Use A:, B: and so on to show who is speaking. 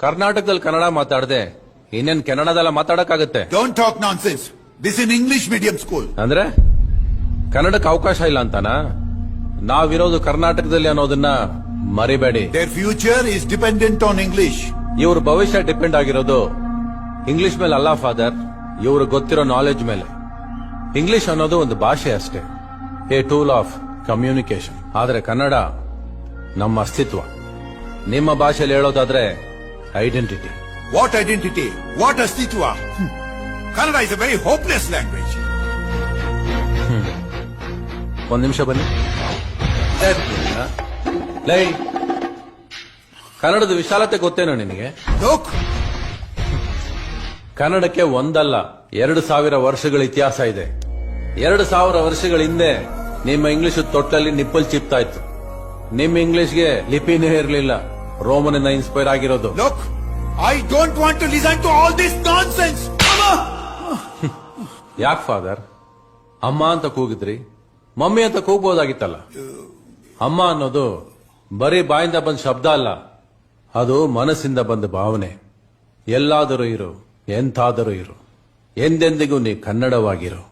A: ಕರ್ನಾಟಕದಲ್ಲಿ ಕನ್ನಡ ಮಾತಾಡದೆ ಇನ್ನೇನ್ ಕನ್ನಡದಲ್ಲ ಮಾತಾಡಕ್ಕಾಗತ್ತೆ?
B: Don't talk nonsense. This is an English medium school.
A: ಅಂದ್ರೆ ಕನ್ನಡಕ್ಕೆ ಅವಕಾಶ ಇಲ್ಲ ಅಂತಾನಾ? ನಾವಿರೋದು ಕರ್ನಾಟಕದಲ್ಲಿ ಅನ್ನೋದನ್ನ ಮರಿಬೇಡಿ.
B: Their future is dependent on English.
A: ಇವ್ರ ಭವಿಷ್ಯ ಡಿಪೆಂಡ್ ಆಗಿರೋದು ಇಂಗ್ಲಿಷ್ ಮೇಲೆ ಅಲ್ಲ ಫಾದರ್, ಇವ್ರು ಗೊತ್ತಿರೋ ನಾಲೆಜ್ ಮೇಲೆ. ಇಂಗ್ಲಿಷ್ ಅನ್ನೋದು ಒಂದು ಭಾಷೆ ಅಷ್ಟೇ, ಎ ಟೂಲ್ ಆಫ್ ಕಮ್ಯುನಿಕೇಶನ್. ಆದ್ರೆ ಕನ್ನಡ ನಮ್ಮ ಅಸ್ತಿತ್ವ. ನಿಮ್ಮ ಭಾಷೆಯಲ್ಲಿ ಹೇಳೋದಾದ್ರೆ identity.
B: What identity? What astitva? Kannada is a very hopeless language.
A: ಒಂದ್ ನಿಮಿಷ ಬನ್ನಿ. ಲೈ, ಕನ್ನಡದ ವಿಶಾಲತೆ ಗೊತ್ತೇನೋ ನಿನಗೆ?
B: Look,
A: ಕನ್ನಡಕ್ಕೆ ಒಂದಲ್ಲ 2000 ವರ್ಷಗಳ ಇತಿಹಾಸ ಇದೆ. 2000 ವರ್ಷಗಳ ಹಿಂದೆ ನಿಮ್ಮ ಇಂಗ್ಲಿಷ್ ತೊಟ್ಟಲ್ಲಿ ನಿಪ್ಪಲ್ ಚಿಪ್ತಾ ಇತ್ತು. ನಿಮ್ಮ ಇಂಗ್ಲಿಷ್ಗೆ ಲಿಪಿನೇ ಇರಲಿಲ್ಲ, ರೋಮನಿಂದ ಇನ್ಸ್ಪೈರ್ ಆಗಿರೋದು.
B: look, I don't want to listen to all this nonsense. Mama!
A: ಯಾಕೆ ಫಾದರ್? ಅಮ್ಮ ಅಂತ ಕೂಗಿದ್ರಿ, ಮಮ್ಮಿ ಅಂತ ಕೂಗ್ಬೋದಾಗಿತ್ತಲ್ಲ. ಅಮ್ಮ ಅನ್ನೋದು ಬರೀ ಬಾಯಿಂದ ಬಂದ ಶಬ್ದ ಅಲ್ಲ, ಅದು ಮನಸ್ಸಿಂದ ಬಂದ ಭಾವನೆ. ಎಲ್ಲಾದರೂ ಇರು, ಎಂತಾದರೂ ಇರು, ಎಂದೆಂದಿಗೂ ನೀ ಕನ್ನಡವಾಗಿರು.